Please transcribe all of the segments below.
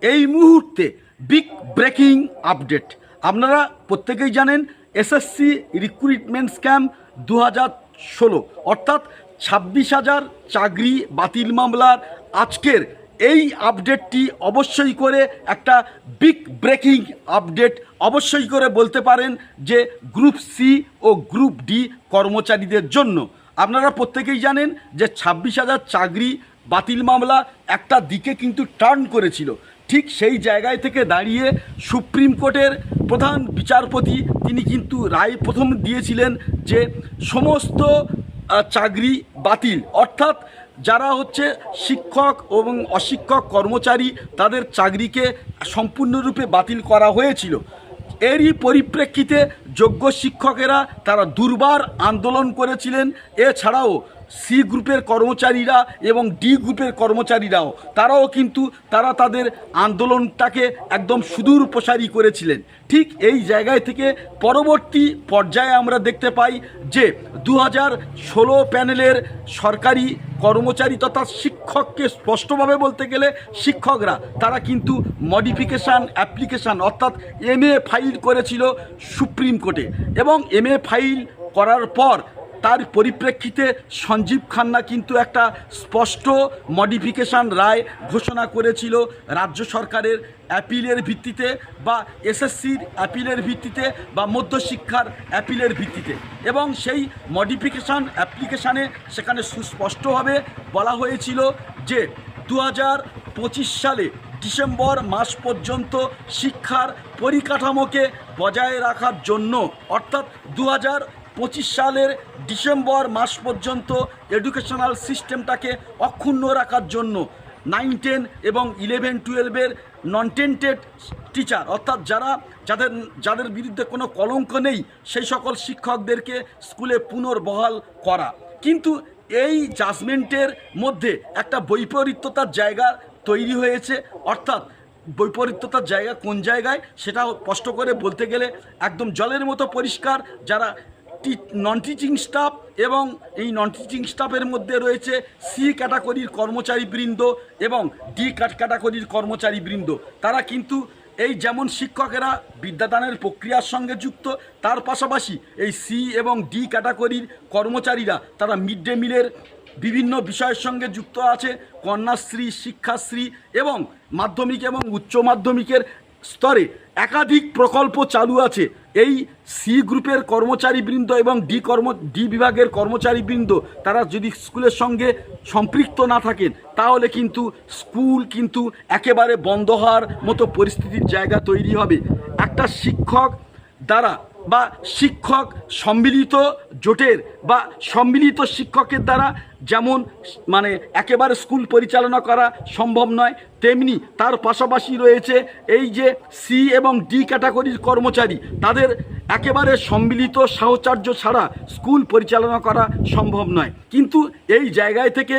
এই মুহূর্তে big breaking update. আপনারা প্রত্যেকেই জানেন এসএসসি রিক্রুটমেন্ট স্ক্যাম 2016 অর্থাৎ 26,000 চাকরি বাতিল মামলার আজকের এই আপডেটটি অবশ্যই করে একটা বিগ ব্রেকিং আপডেট অবশ্যই করে বলতে পারেন যে গ্রুপ সি ও গ্রুপ ডি কর্মচারীদের জন্য। আপনারা প্রত্যেকেই জানেন যে 26,000 চাকরি বাতিল মামলা একটা দিকে কিন্তু টার্ন করেছিল। ঠিক সেই জায়গায় থেকে দাঁড়িয়ে সুপ্রিম কোর্টের প্রধান বিচারপতি তিনি কিন্তু রায় প্রথম দিয়েছিলেন যে সমস্ত চাকরি বাতিল, অর্থাৎ যারা হচ্ছে শিক্ষক এবং অশিক্ষক কর্মচারী তাদের চাকরিকে সম্পূর্ণরূপে বাতিল করা হয়েছিল। এরই পরিপ্রেক্ষিতে যোগ্য শিক্ষকেরা তারা দুর্বার আন্দোলন করেছিলেন। এছাড়াও সি গ্রুপের কর্মচারীরা এবং ডি গ্রুপের কর্মচারীরাও তারাও কিন্তু তাদের আন্দোলনটাকে একদম সুদূর প্রসারী করেছিলেন। ঠিক এই জায়গায় থেকে পরবর্তী পর্যায়ে আমরা দেখতে পাই যে 2016 প্যানেলের সরকারি কর্মচারী তথা শিক্ষককে স্পষ্টভাবে বলতে গেলে শিক্ষকরা তারা কিন্তু মডিফিকেশান অ্যাপ্লিকেশান অর্থাৎ MA ফাইল করেছিল সুপ্রিম কোর্টে, এবং MA ফাইল করার পর তার পরিপ্রেক্ষিতে সঞ্জীব খান্না কিন্তু একটা স্পষ্ট মডিফিকেশান রায় ঘোষণা করেছিল রাজ্য সরকারের অ্যাপিলের ভিত্তিতে বা এসএসসির অ্যাপিলের ভিত্তিতে বা মধ্যশিক্ষার অ্যাপিলের ভিত্তিতে। এবং সেই মডিফিকেশান অ্যাপ্লিকেশানে সেখানে সুস্পষ্টভাবে বলা হয়েছিল যে 2025 সালে ডিসেম্বর মাস পর্যন্ত শিক্ষার পরিকাঠামোকে বজায় রাখার জন্য, অর্থাৎ 2025 সালের ডিসেম্বর মাস পর্যন্ত এডুকেশনাল সিস্টেমটাকে অক্ষুণ্ণ রাখার জন্য 9, 10 এবং 11, 12-এর নন টেন্টেড টিচার অর্থাৎ যাদের বিরুদ্ধে কোনো কলঙ্ক নেই সেই সকল শিক্ষকদেরকে স্কুলে পুনর্বহাল করা। কিন্তু এই জাজমেন্টের মধ্যে একটা বৈপরীত্যতার জায়গা তৈরি হয়েছে, অর্থাৎ বৈপরীত্যতার জায়গা কোন জায়গায় সেটা স্পষ্ট করে বলতে গেলে একদম জলের মতো পরিষ্কার। যারা নন টিচিং স্টাফ এবং এই নন টিচিং স্টাফের মধ্যে রয়েছে সি ক্যাটাগরির কর্মচারীবৃন্দ এবং ডি ক্যাটাগরির কর্মচারীবৃন্দ, তারা কিন্তু এই যেমন শিক্ষকেরা বিদ্যাদানের প্রক্রিয়ার সঙ্গে যুক্ত, তার পাশাপাশি এই সি এবং ডি ক্যাটাগরির কর্মচারীরা তারা মিড ডে মিলের বিভিন্ন বিষয়ের সঙ্গে যুক্ত আছে। কন্যাশ্রী, শিক্ষাশ্রী এবং মাধ্যমিক এবং উচ্চ মাধ্যমিকের স্তরে একাধিক প্রকল্প চালু আছে। এই সি গ্রুপের কর্মচারীবৃন্দ এবং ডি বিভাগের কর্মচারীবৃন্দ তারা যদি স্কুলের সঙ্গে সম্পৃক্ত না থাকেন তাহলে কিন্তু স্কুল কিন্তু একেবারে বন্ধ হওয়ার মতো পরিস্থিতির জায়গা তৈরি হবে। একটা শিক্ষক দ্বারা বা শিক্ষক সম্মিলিত জোটের বা সম্মিলিত শিক্ষকের দ্বারা যেমন একেবারে স্কুল পরিচালনা করা সম্ভব নয়, তেমনি তার পাশাপাশি রয়েছে এই যে সি এবং ডি ক্যাটাগরির কর্মচারী, তাদের একেবারে সম্মিলিত সাহচর্য ছাড়া স্কুল পরিচালনা করা সম্ভব নয়। কিন্তু এই জায়গায় থেকে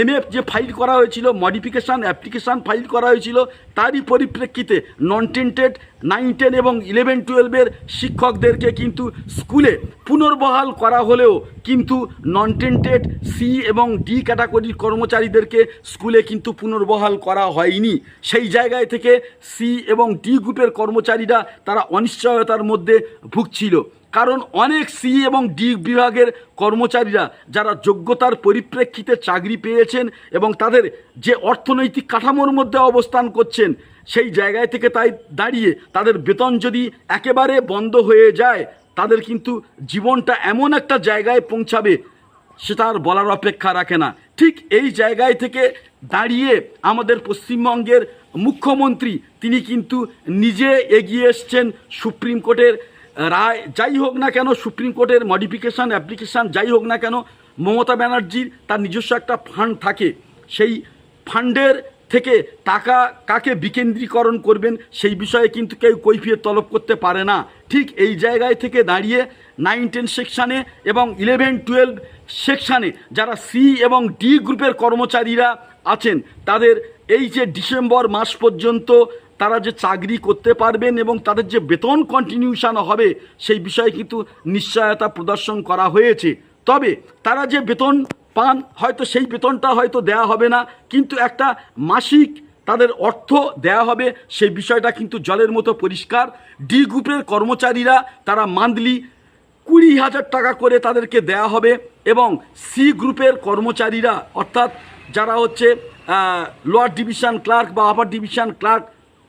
MA যে ফাইল করা হয়েছিল, মডিফিকেশান অ্যাপ্লিকেশান ফাইল করা হয়েছিল, তারই পরিপ্রেক্ষিতে নন টেন্টেড 9, 10 এবং 11, 12-এর শিক্ষকদেরকে কিন্তু স্কুলে পুনর্বহাল করা হলেও কিন্তু নন টেন্টেড সি এবং ডি ক্যাটাগরির কর্মচারীদেরকে স্কুলে কিন্তু পুনর্বহাল করা হয়নি। সেই জায়গায় থেকে সি এবং ডি গ্রুপের কর্মচারীরা তারা অনিশ্চয়তার মধ্যে ভুগছিল, কারণ অনেক সি এবং ডি বিভাগের কর্মচারীরা যারা যোগ্যতার পরিপ্রেক্ষিতে চাকরি পেয়েছেন এবং তাদের যে অর্থনৈতিক কাঠামোর মধ্যে অবস্থান করছেন সেই জায়গায় থেকে তাই দাঁড়িয়ে তাদের বেতন যদি একেবারে বন্ধ হয়ে যায় তাদের কিন্তু জীবনটা এমন একটা জায়গায় পৌঁছাবে সেটা আর বলার অপেক্ষা রাখে না। ঠিক এই জায়গায় থেকে দাঁড়িয়ে আমাদের পশ্চিমবঙ্গের মুখ্যমন্ত্রী তিনি কিন্তু নিজে এগিয়ে এসছেন সুপ্রিম কোর্টের রায় যাই হোক না কেন, সুপ্রিম কোর্টের মডিফিকেশান অ্যাপ্লিকেশান যাই হোক না কেন, মমতা ব্যানার্জির তার নিজস্ব একটা ফান্ড থাকে, সেই ফান্ডের থেকে টাকা কাকে বিকেন্দ্রীকরণ করবেন সেই বিষয়ে কিন্তু কেউ কৈফিয়ত তলব করতে পারে না। ঠিক এই জায়গায় থেকে দাঁড়িয়ে 9, 10 সেকশানে এবং 11, 12 সেকশানে যারা সি এবং ডি গ্রুপের কর্মচারীরা আছেন তাদের এই যে ডিসেম্বর মাস পর্যন্ত তারা যে চাকরি করতে পারবেন এবং তাদের যে বেতন কন্টিনিউশন হবে সেই বিষয়ে কিন্তু নিশ্চয়তা প্রদর্শন করা হয়েছে। তবে তারা যে বেতন পান হয়তো সেই বেতনটা হয়তো দেয়া হবে না, কিন্তু একটা মাসিক তাদের অর্থ দেয়া হবে সেই বিষয়টা কিন্তু জলের মতো পরিষ্কার। ডি গ্রুপের কর্মচারীরা তারা মান্থলি 20,000 টাকা করে তাদেরকে দেয়া হবে এবং সি গ্রুপের কর্মচারীরা অর্থাৎ যারা হচ্ছে লোয়ার ডিভিশন ক্লার্ক বা আপার ডিভিশন ক্লার্ক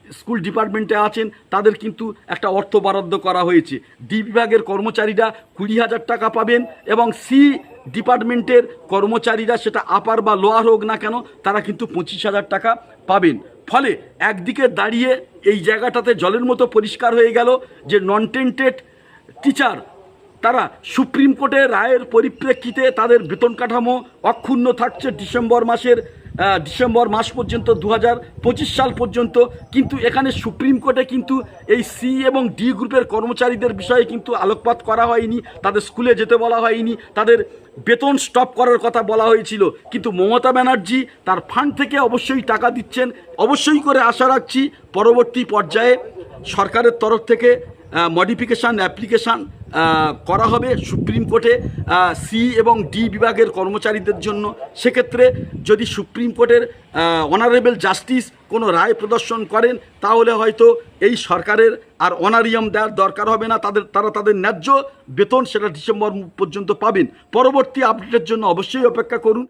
স্কুল ডিপার্টমেন্টে আছেন তাদের কিন্তু একটা অর্থ বরাদ্দ করা হয়েছে। ডি বিভাগের কর্মচারীরা 20,000 টাকা পাবেন এবং সি ডিপার্টমেন্টের কর্মচারীরা সেটা আপার বা লোয়ার হোক না কেন তারা কিন্তু 25,000 টাকা পাবেন। ফলে একদিকে দাঁড়িয়ে এই জায়গাটাতে জলের মতো পরিষ্কার হয়ে গেল যে নন টেন্টেড টিচার তারা সুপ্রিম কোর্টের রায়ের পরিপ্রেক্ষিতে তাদের বেতন কাঠামো অক্ষুণ্ণ থাকছে ডিসেম্বর মাস পর্যন্ত 2025 সাল পর্যন্ত। কিন্তু এখানে সুপ্রিম কোর্টে কিন্তু এই সি এবং ডি গ্রুপের কর্মচারীদের বিষয়ে কিন্তু আলোকপাত করা হয়নি, তাদের স্কুলে যেতে বলা হয়নি, তাদের বেতন স্টপ করার কথা বলা হয়েছিল। কিন্তু মমতা ব্যানার্জি তার ফান্ড থেকে অবশ্যই টাকা দিচ্ছেন। অবশ্যই করে আশা রাখছি পরবর্তী পর্যায়ে সরকারের তরফ থেকে মডিফিকেশান অ্যাপ্লিকেশান করা হবে সুপ্রিম কোর্টে সি এবং ডি বিভাগের কর্মচারীদের জন্য। সেক্ষেত্রে যদি সুপ্রিম কোর্টের অনারেবল জাস্টিস কোনো রায় প্রদর্শন করেন তাহলে হয়তো এই সরকারের আর অনারিয়াম দেওয়ার দরকার হবে না, তারা তাদের ন্যায্য বেতন সেটা ডিসেম্বর পর্যন্ত পাবেন। পরবর্তী আপডেটের জন্য অবশ্যই অপেক্ষা করুন।